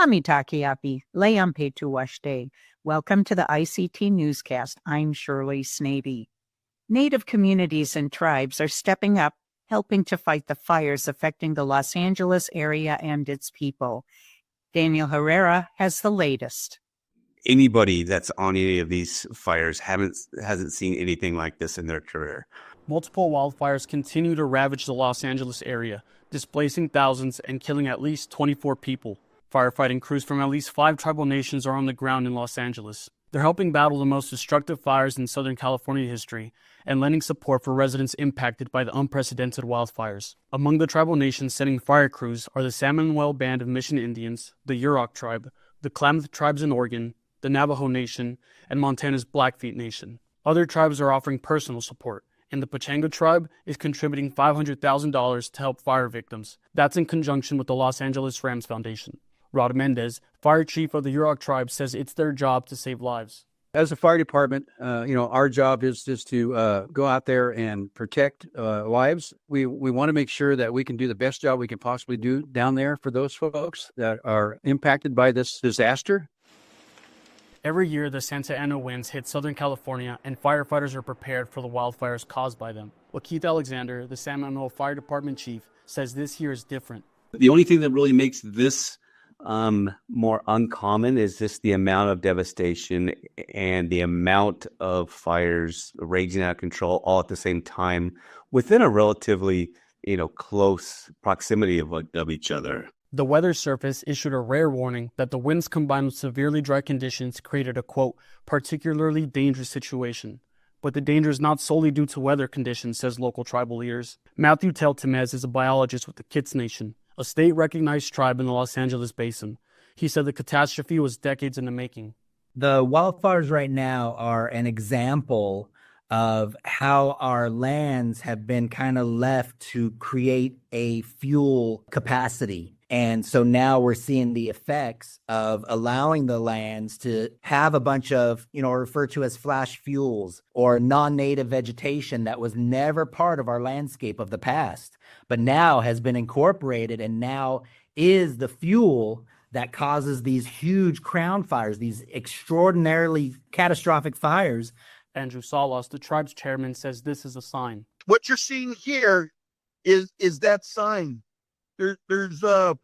Amitakiapi, Leampe Tuwashte. Welcome to the ICT Newscast. I'm Shirley Snavy. Native communities and tribes are stepping up, helping to fight the fires affecting the Los Angeles area and its people. Daniel Herrera has the latest. Anybody that's on any of these fires hasn't seen anything like this in their career. Multiple wildfires continue to ravage the Los Angeles area, displacing thousands and killing at least 24 people. Firefighting crews from at least 5 tribal nations are on the ground in Los Angeles. They're helping battle the most destructive fires in Southern California history and lending support for residents impacted by the unprecedented wildfires. Among the tribal nations sending fire crews are the San Manuel Band of Mission Indians, the Karuk Tribe, the Klamath Tribes in Oregon, the Navajo Nation, and Montana's Blackfeet Nation. Other tribes are offering personal support, and the Pechanga Tribe is contributing $500,000 to help fire victims. That's in conjunction with the Los Angeles Rams Foundation. Rod Mendez, fire chief of the Karuk Tribe, says it's their job to save lives. As a fire department, our job is just to go out there and protect lives. We want to make sure that we can do the best job we can possibly do down there for those folks that are impacted by this disaster. Every year, the Santa Ana winds hit Southern California, and firefighters are prepared for the wildfires caused by them. Keith Alexander, the San Manuel Fire Department chief, says this year is different. The only thing that really makes this more uncommon is just the amount of devastation and the amount of fires raging out of control all at the same time within a relatively, close proximity of each other. The Weather Service issued a rare warning that the winds combined with severely dry conditions created a, quote, particularly dangerous situation. But the danger is not solely due to weather conditions, says local tribal leaders. Matthew Teltemez is a biologist with the Kits Nation, a state-recognized tribe in the Los Angeles basin. He said the catastrophe was decades in the making. The wildfires right now are an example of how our lands have been kind of left to create a fuel capacity. And so now we're seeing the effects of allowing the lands to have a bunch of, referred to as flash fuels or non-native vegetation that was never part of our landscape of the past, but now has been incorporated and now is the fuel that causes these huge crown fires, these extraordinarily catastrophic fires. Andrew Salas, the tribe's chairman, says this is a sign. What you're seeing here is that sign. There's a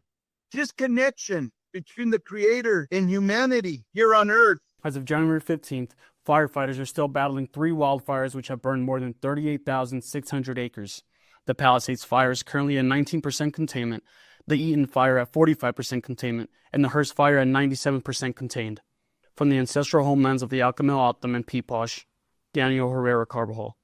disconnection between the Creator and humanity here on Earth. As of January 15th, firefighters are still battling 3 wildfires which have burned more than 38,600 acres. The Palisades fire is currently at 19% containment, the Eaton fire at 45% containment, and the Hearst fire at 97% contained. From the ancestral homelands of the Alcamel O'odham and Peeposh, Daniel Herrera Carbajal.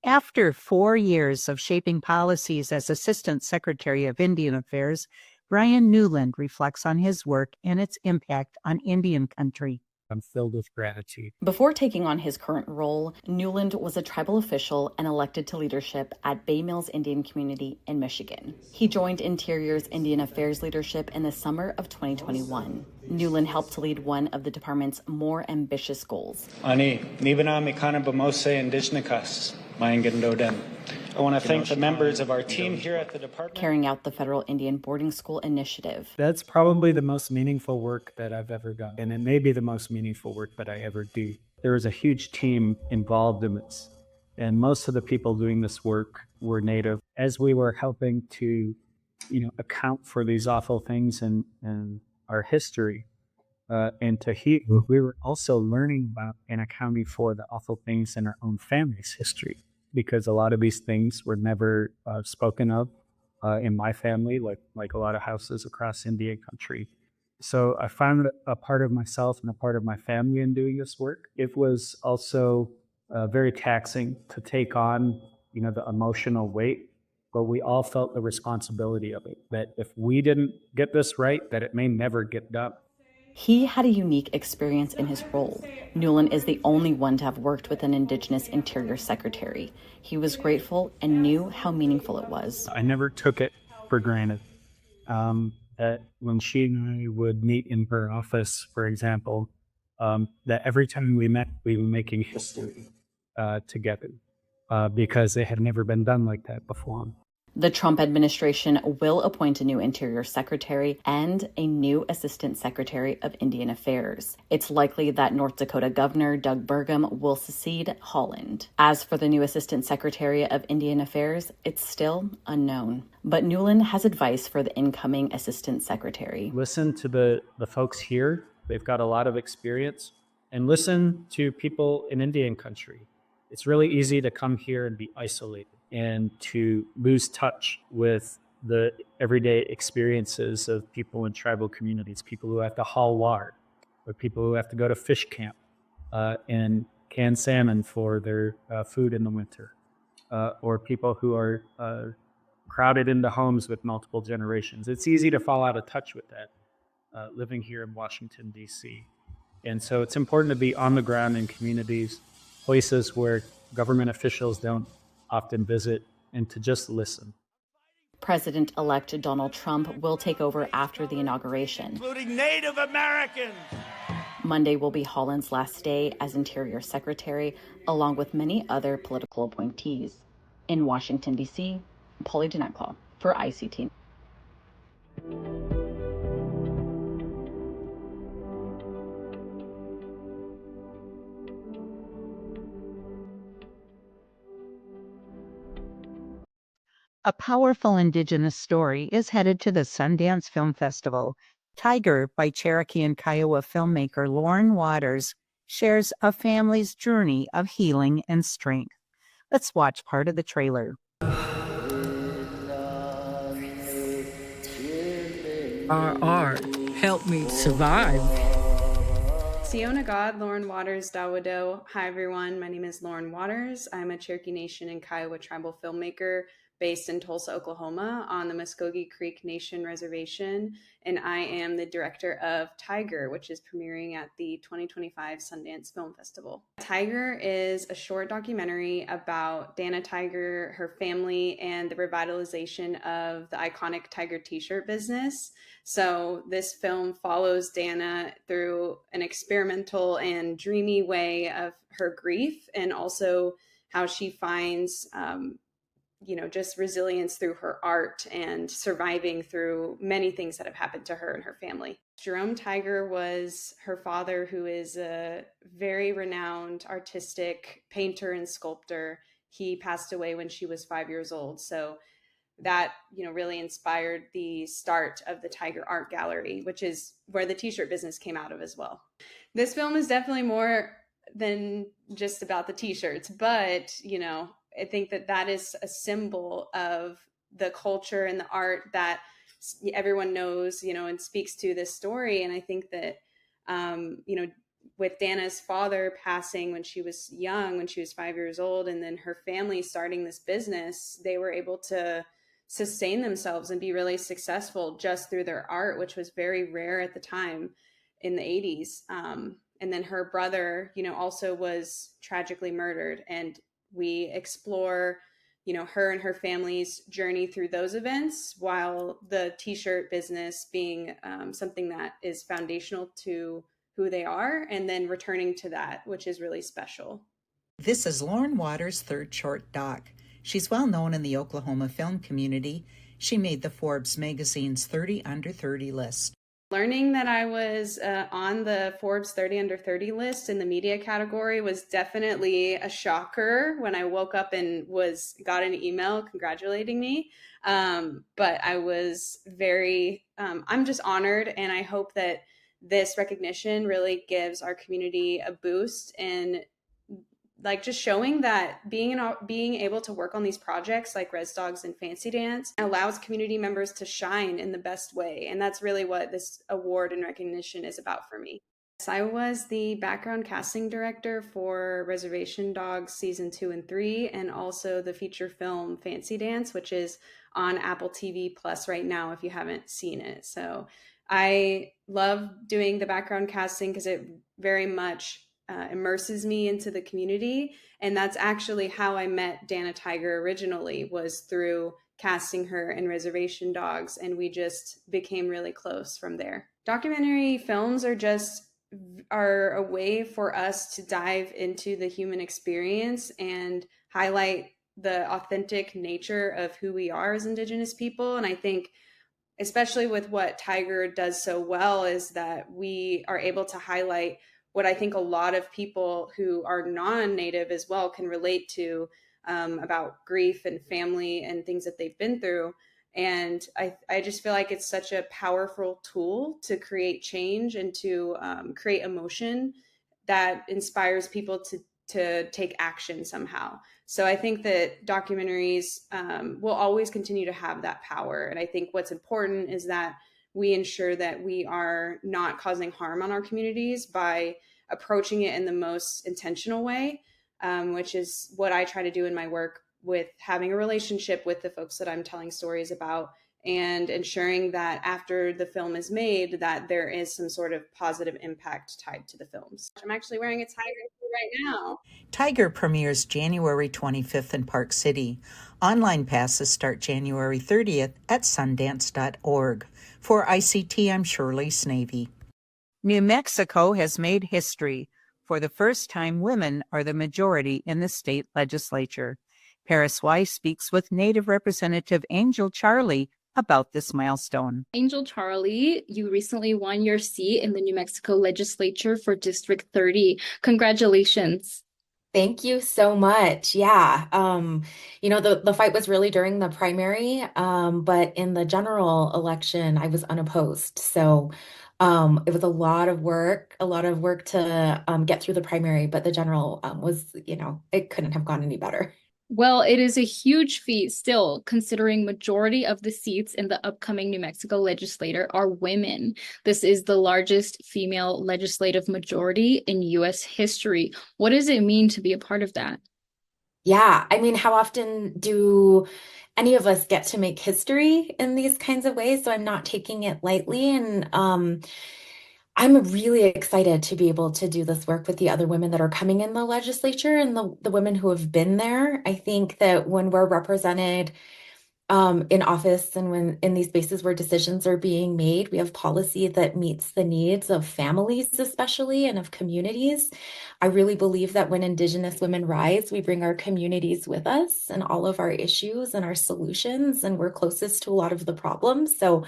After 4 years of shaping policies as Assistant Secretary of Indian Affairs, Brian Newland reflects on his work and its impact on Indian country. I'm filled with gratitude. Before taking on his current role, Newland was a tribal official and elected to leadership at Bay Mills Indian Community in Michigan. He joined Interior's Indian Affairs leadership in the summer of 2021. Newland helped to lead one of the department's more ambitious goals. Ani, nibana mikana bamose indigenicas, mayangandoden. I want to thank the members of our team here at the department. Carrying out the Federal Indian Boarding School Initiative. That's probably the most meaningful work that I've ever done, and it may be the most meaningful work that I ever do. There was a huge team involved in this, and most of the people doing this work were Native. As we were helping to, account for these awful things in our history, and to heal, we were also learning about and accounting for the awful things in our own family's history. Because a lot of these things were never spoken of in my family, like a lot of houses across Indian country. So I found a part of myself and a part of my family in doing this work. It was also very taxing to take on, the emotional weight, but we all felt the responsibility of it, that if we didn't get this right, that it may never get done. He had a unique experience in his role. Newland is the only one to have worked with an Indigenous Interior Secretary. He was grateful and knew how meaningful it was. I never took it for granted. That when she and I would meet in her office, for example, that every time we met, we were making history together because it had never been done like that before. The Trump administration will appoint a new Interior Secretary and a new Assistant Secretary of Indian Affairs. It's likely that North Dakota Governor Doug Burgum will succeed Holland. As for the new Assistant Secretary of Indian Affairs, it's still unknown. But Newland has advice for the incoming Assistant Secretary. Listen to the folks here. They've got a lot of experience. And listen to people in Indian country. It's really easy to come here and be isolated and to lose touch with the everyday experiences of people in tribal communities, people who have to haul water, or people who have to go to fish camp and can salmon for their food in the winter, or people who are crowded into homes with multiple generations. It's easy to fall out of touch with that living here in Washington, D.C. And so it's important to be on the ground in communities, places where government officials don't often visit, and to just listen. President-elect Donald Trump will take over after the inauguration. Including Native Americans. Monday will be Holland's last day as Interior Secretary, along with many other political appointees. In Washington, D.C., Polly Denetclaw for ICT. A powerful Indigenous story is headed to the Sundance Film Festival. Tiger, by Cherokee and Kiowa filmmaker Loren Waters, shares a family's journey of healing and strength. Let's watch part of the trailer. RR, help me survive. Siona God, Loren Waters, Dawado. Hi everyone, my name is Loren Waters. I'm a Cherokee Nation and Kiowa tribal filmmaker based in Tulsa, Oklahoma on the Muskogee Creek Nation Reservation, and I am the director of Tiger, which is premiering at the 2025 Sundance Film Festival. Tiger is a short documentary about Dana Tiger, her family, and the revitalization of the iconic Tiger t-shirt business. So this film follows Dana through an experimental and dreamy way of her grief, and also how she finds just resilience through her art and surviving through many things that have happened to her and her family. Jerome Tiger was her father, who is a very renowned artistic painter and sculptor. He passed away when she was 5 years old. So that, really inspired the start of the Tiger Art Gallery, which is where the t-shirt business came out of as well. This film is definitely more than just about the t-shirts, but, I think that is a symbol of the culture and the art that everyone knows, and speaks to this story. And I think that, with Dana's father passing when she was young, when she was 5 years old, and then her family starting this business, they were able to sustain themselves and be really successful just through their art, which was very rare at the time in the 80s. And then her brother, also was tragically murdered. And we explore, her and her family's journey through those events, while the t-shirt business being something that is foundational to who they are, and then returning to that, which is really special. This is Loren Waters' third short doc. She's well known in the Oklahoma film community. She made the Forbes magazine's 30 Under 30 list. Learning that I was on the Forbes 30 Under 30 list in the media category was definitely a shocker when I woke up and got an email congratulating me. But I was I'm just honored, and I hope that this recognition really gives our community a boost, and just showing that being able to work on these projects like Res Dogs and Fancy Dance allows community members to shine in the best way. And that's really what this award and recognition is about for me. So I was the background casting director for Reservation Dogs season 2 and 3, and also the feature film Fancy Dance, which is on Apple TV Plus right now if you haven't seen it. So I love doing the background casting because it very much immerses me into the community. And that's actually how I met Dana Tiger originally, was through casting her in Reservation Dogs. And we just became really close from there. Documentary films are a way for us to dive into the human experience and highlight the authentic nature of who we are as Indigenous people. And I think especially with what Tiger does so well is that we are able to highlight what I think a lot of people who are non-Native as well can relate to, about grief and family and things that they've been through. And I just feel like it's such a powerful tool to create change and to create emotion that inspires people to take action somehow. So I think that documentaries will always continue to have that power. And I think what's important is that we ensure that we are not causing harm on our communities by approaching it in the most intentional way, which is what I try to do in my work with having a relationship with the folks that I'm telling stories about, and ensuring that after the film is made, that there is some sort of positive impact tied to the films. I'm actually wearing a Tiger right now. Tiger premieres January 25th in Park City. Online passes start January 30th at Sundance.org. For ICT, I'm Shirley Snavy. New Mexico has made history. For the first time, women are the majority in the state legislature. Paris Weiss speaks with Native Representative Angel Charlie about this milestone. Angel Charlie, you recently won your seat in the New Mexico legislature for District 30. Congratulations. Thank you so much. Yeah. The fight was really during the primary, but in the general election, I was unopposed. So it was a lot of work to get through the primary, but the general was, it couldn't have gone any better. Well, it is a huge feat still, considering majority of the seats in the upcoming New Mexico legislature are women. This is the largest female legislative majority in U.S. history. What does it mean to be a part of that? Yeah, I mean, how often do any of us get to make history in these kinds of ways? So I'm not taking it lightly. And I'm really excited to be able to do this work with the other women that are coming in the legislature and the women who have been there. I think that when we're represented in office and when in these spaces where decisions are being made, we have policy that meets the needs of families, especially, and of communities. I really believe that when Indigenous women rise, we bring our communities with us and all of our issues and our solutions, and we're closest to a lot of the problems. So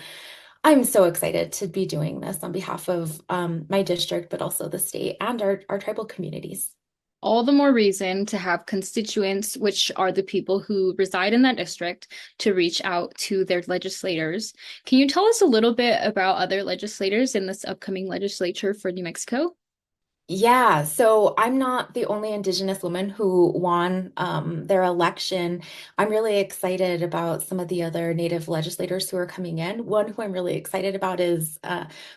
I'm so excited to be doing this on behalf of my district, but also the state and our tribal communities. All the more reason to have constituents, which are the people who reside in that district, to reach out to their legislators. Can you tell us a little bit about other legislators in this upcoming legislature for New Mexico? Yeah, so I'm not the only Indigenous woman who won their election. I'm really excited about some of the other Native legislators who are coming in. One who I'm really excited about is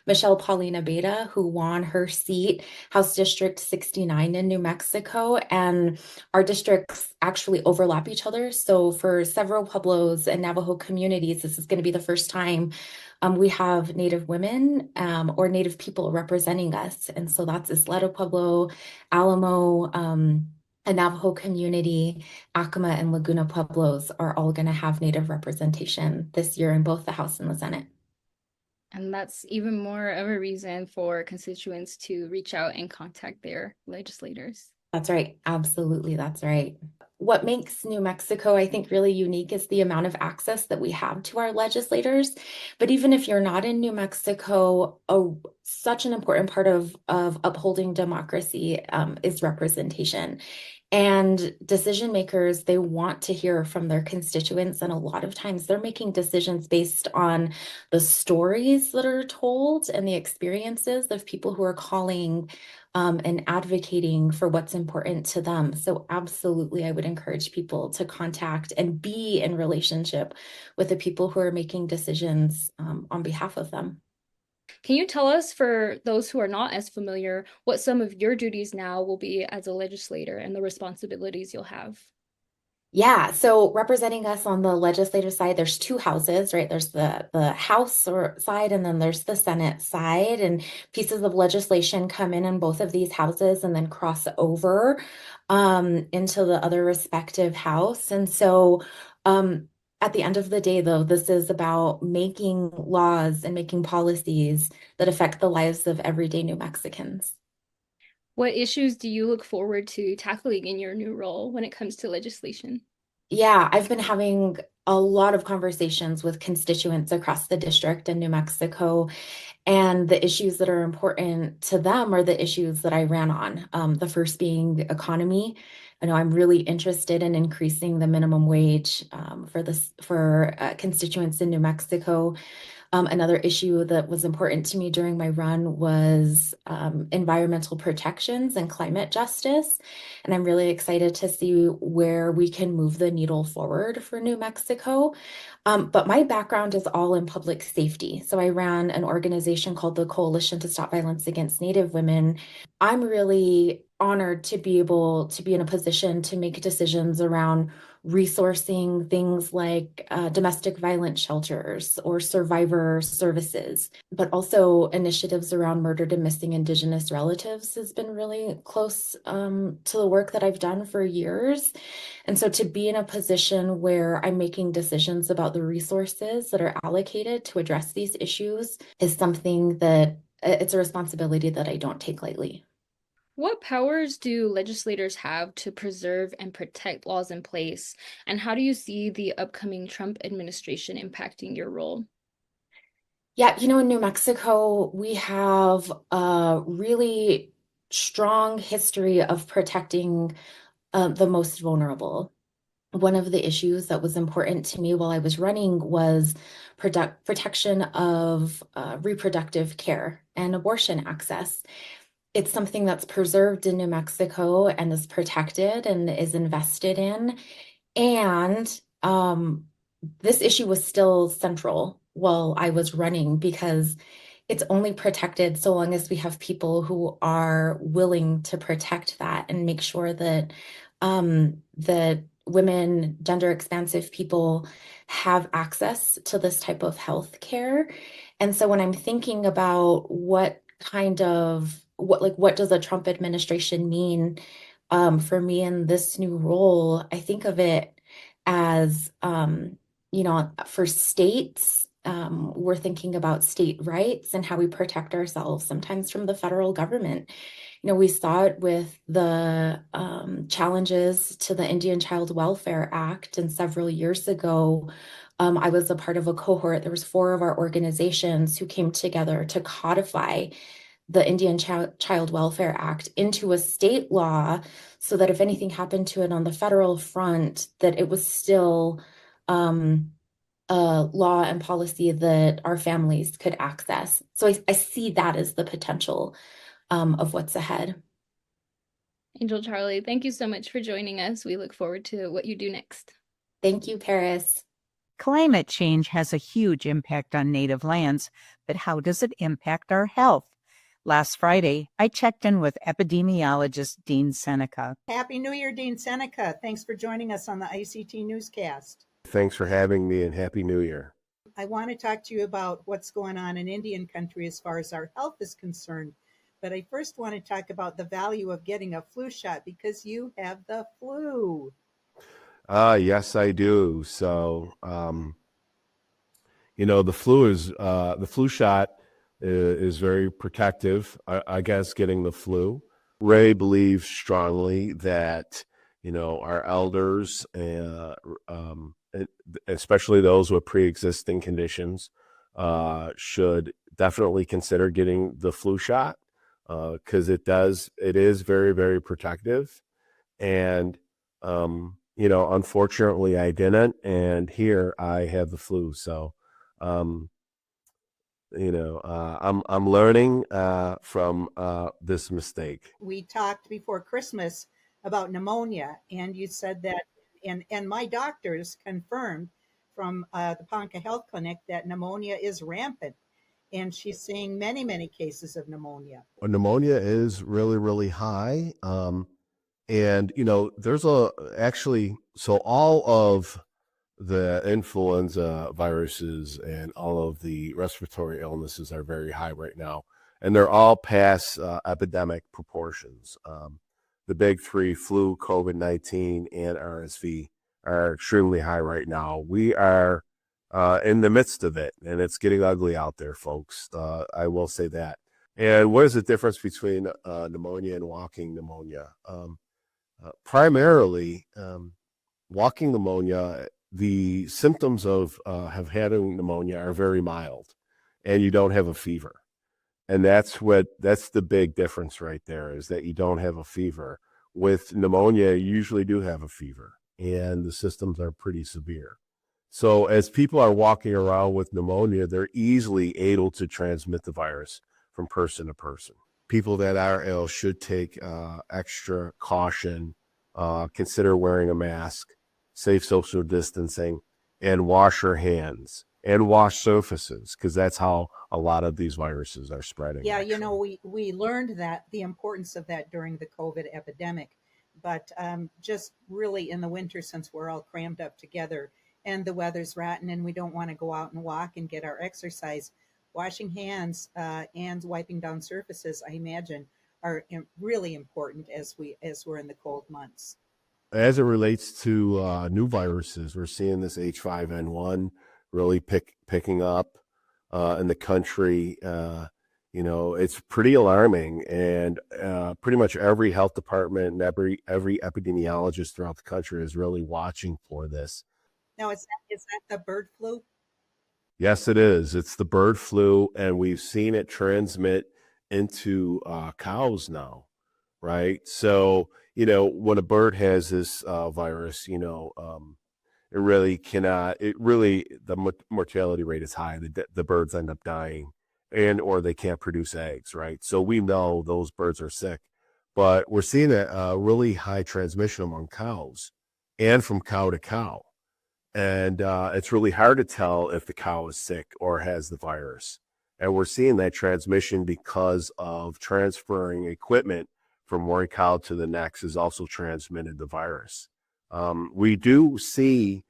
Michelle Paulina Beta, who won her seat, House District 69 in New Mexico. And our districts actually overlap each other. So for several Pueblos and Navajo communities, this is going to be the first time we have Native women or Native people representing us. And so that's Isleta Pueblo, Alamo, a Navajo community, Acoma and Laguna Pueblos are all going to have Native representation this year in both the House and the Senate. And that's even more of a reason for constituents to reach out and contact their legislators. That's right. Absolutely. That's right. What makes New Mexico, I think, really unique is the amount of access that we have to our legislators. But even if you're not in New Mexico, such an important part of upholding democracy is representation. And decision makers, they want to hear from their constituents. And a lot of times they're making decisions based on the stories that are told and the experiences of people who are calling and advocating for what's important to them. So absolutely, I would encourage people to contact and be in relationship with the people who are making decisions on behalf of them. Can you tell us, for those who are not as familiar, what some of your duties now will be as a legislator and the responsibilities you'll have? Yeah, so representing us on the legislative side, there's two houses, right? There's the House side and then there's the Senate side, and pieces of legislation come in both of these houses and then cross over into the other respective house. And so at the end of the day, though, this is about making laws and making policies that affect the lives of everyday New Mexicans. What issues do you look forward to tackling in your new role when it comes to legislation? Yeah, I've been having a lot of conversations with constituents across the district in New Mexico, and the issues that are important to them are the issues that I ran on. The first being the economy. I know I'm really interested in increasing the minimum wage for constituents in New Mexico. Another issue that was important to me during my run was environmental protections and climate justice. And I'm really excited to see where we can move the needle forward for New Mexico. But my background is all in public safety. So I ran an organization called the Coalition to Stop Violence Against Native Women. I'm really honored to be able to be in a position to make decisions around resourcing things like domestic violence shelters or survivor services, but also initiatives around murdered and missing Indigenous relatives has been really close to the work that I've done for years. And so to be in a position where I'm making decisions about the resources that are allocated to address these issues is something that it's a responsibility that I don't take lightly. What powers do legislators have to preserve and protect laws in place? And how do you see the upcoming Trump administration impacting your role? Yeah, in New Mexico, we have a really strong history of protecting the most vulnerable. One of the issues that was important to me while I was running was protection of reproductive care and abortion access. It's something that's preserved in New Mexico and is protected and is invested in. And this issue was still central while I was running because it's only protected so long as we have people who are willing to protect that and make sure that that women, gender expansive people have access to this type of health care. And so when I'm thinking about what does a Trump administration mean for me in this new role, I think of it as, for states, we're thinking about state rights and how we protect ourselves sometimes from the federal government. We saw it with the challenges to the Indian Child Welfare Act, and several years ago, I was a part of a cohort. There was 4 of our organizations who came together to codify the Indian Child Welfare Act into a state law so that if anything happened to it on the federal front, that it was still a law and policy that our families could access. So I see that as the potential of what's ahead. Angel Charlie, thank you so much for joining us. We look forward to what you do next. Thank you, Paris. Climate change has a huge impact on native lands, but how does it impact our health? Last Friday, I checked in with epidemiologist Dean Seneca. Happy New Year, Dean Seneca. Thanks for joining us on the ICT Newscast. Thanks for having me, and Happy New Year. I want to talk to you about what's going on in Indian country as far as our health is concerned. But I first want to talk about the value of getting a flu shot because you have the flu. Yes, I do. So, the flu shot is very protective. I guess getting the flu. Ray believes strongly that, our elders, especially those with pre-existing conditions, should definitely consider getting the flu shot because it is very, very protective. And, unfortunately I didn't. And here I have the flu. So, I'm learning from this mistake. We talked before Christmas about pneumonia, and you said that, and my doctors confirmed from the Ponca Health Clinic that pneumonia is rampant, and she's seeing many, many cases of pneumonia. Pneumonia is really, really high, and there's so all of the influenza viruses and all of the respiratory illnesses are very high right now, and they're all past epidemic proportions. The big 3, flu, COVID-19, and RSV, are extremely high right now. We are in the midst of it, and it's getting ugly out there, folks. I will say that. And what is the difference between pneumonia and walking pneumonia? Primarily, walking pneumonia, the symptoms of having pneumonia are very mild, and you don't have a fever. And that's the big difference right there, is that you don't have a fever. With pneumonia, you usually do have a fever, and the symptoms are pretty severe. So as people are walking around with pneumonia, they're easily able to transmit the virus from person to person. People that are ill should take extra caution, consider wearing a mask, safe social distancing, and wash your hands and wash surfaces, because that's how a lot of these viruses are spreading. Yeah, actually. we learned that the importance of that during the COVID epidemic, but just really in the winter, since we're all crammed up together and the weather's rotten and we don't want to go out and walk and get our exercise, washing hands and wiping down surfaces, I imagine, are really important as we're in the cold months. As it relates to new viruses, we're seeing this H5N1 really picking up in the country. It's pretty alarming, and pretty much every health department and every epidemiologist throughout the country is really watching for this. Now, is that the bird flu? Yes, it is. It's the bird flu, and we've seen it transmit into cows now, right? So, when a bird has this virus, the mortality rate is high. The birds end up dying, or they can't produce eggs, right? So we know those birds are sick, but we're seeing a really high transmission among cows and from cow to cow. And it's really hard to tell if the cow is sick or has the virus. And we're seeing that transmission because of transferring equipment from one cow to the next has also transmitted the virus. We do see,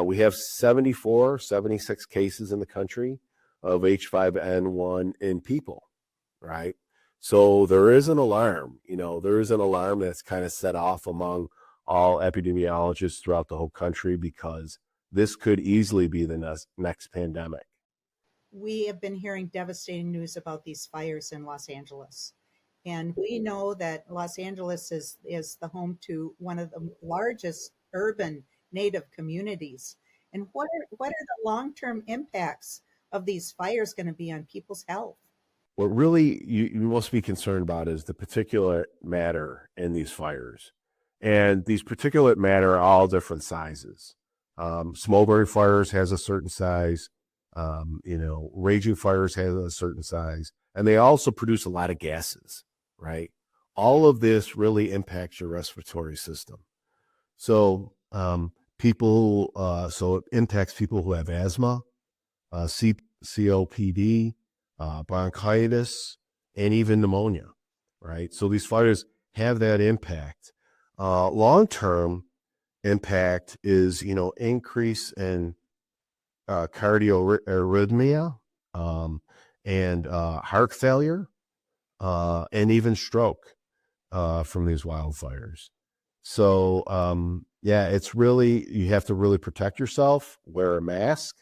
we have 76 cases in the country of H5N1 in people, right? So there is an alarm, that's kind of set off among all epidemiologists throughout the whole country, because this could easily be the next pandemic. We have been hearing devastating news about these fires in Los Angeles. And we know that Los Angeles is the home to one of the largest urban Native communities. And what are the long-term impacts of these fires going to be on people's health? What really you must be concerned about is the particulate matter in these fires. And these particulate matter are all different sizes. Smoldering fires has a certain size. Raging fires has a certain size. And they also produce a lot of gases, right? All of this really impacts your respiratory system. So so it impacts people who have asthma, COPD, bronchitis, and even pneumonia, right? So these fires have that impact. Long-term impact is, increase in cardiorhythmia and heart failure, and even stroke from these wildfires. So, it's really, you have to really protect yourself. Wear a mask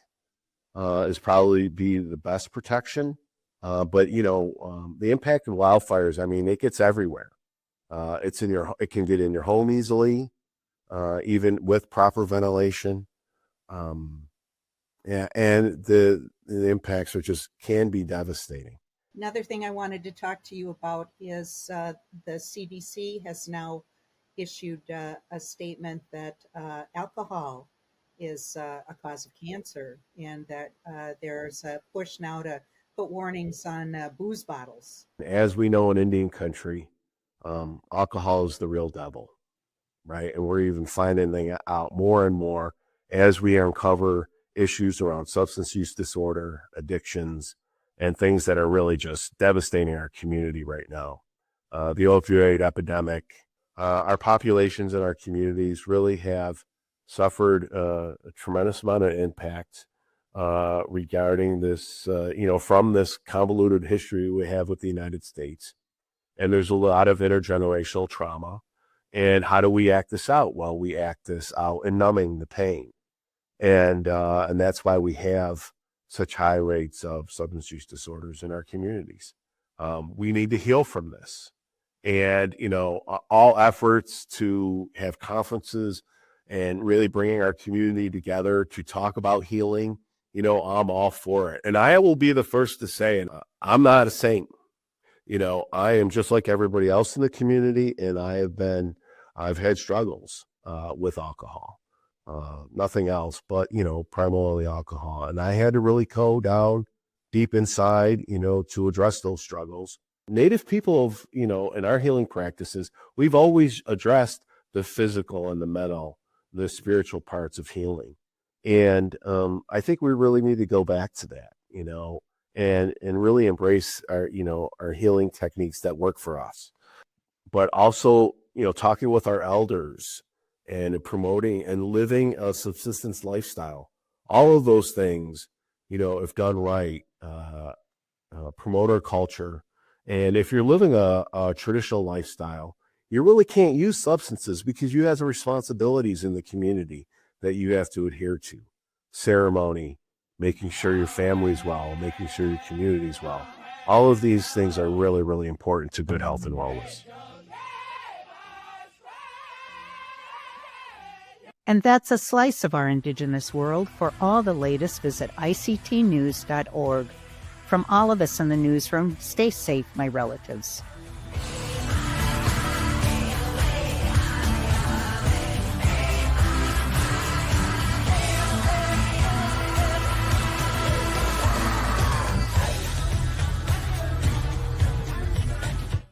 is probably be the best protection. But the impact of wildfires, it gets everywhere. It can get in your home easily, even with proper ventilation. And the impacts can be devastating. Another thing I wanted to talk to you about is the CDC has now issued a statement that alcohol is a cause of cancer, and that there's a push now to put warnings on booze bottles. As we know in Indian country, alcohol is the real devil, right? And we're even finding that out more and more as we uncover issues around substance use disorder, addictions, and things that are really just devastating our community right now. The opioid epidemic, our populations in our communities really have suffered a tremendous amount of impact regarding this, from this convoluted history we have with the United States. And there's a lot of intergenerational trauma. And how do we act this out? Well, we act this out in numbing the pain. And that's why we have such high rates of substance use disorders in our communities. We need to heal from this. And, all efforts to have conferences and really bringing our community together to talk about healing, I'm all for it. And I will be the first to say, and I'm not a saint. I am just like everybody else in the community, and I've had struggles with alcohol, nothing else, but, primarily alcohol. And I had to really go down deep inside, to address those struggles. Native people in our healing practices, we've always addressed the physical and the mental, the spiritual parts of healing. And I think we really need to go back to that, and really embrace our healing techniques that work for us. But also, talking with our elders and promoting and living a subsistence lifestyle. All of those things, if done right, promote our culture. And if you're living a traditional lifestyle, you really can't use substances because you have the responsibilities in the community that you have to adhere to. Ceremony, making sure your family's well, making sure your community's well. All of these things are really, really important to good health and wellness. And that's a slice of our Indigenous world. For all the latest, visit ictnews.org. From all of us in the newsroom, stay safe, my relatives.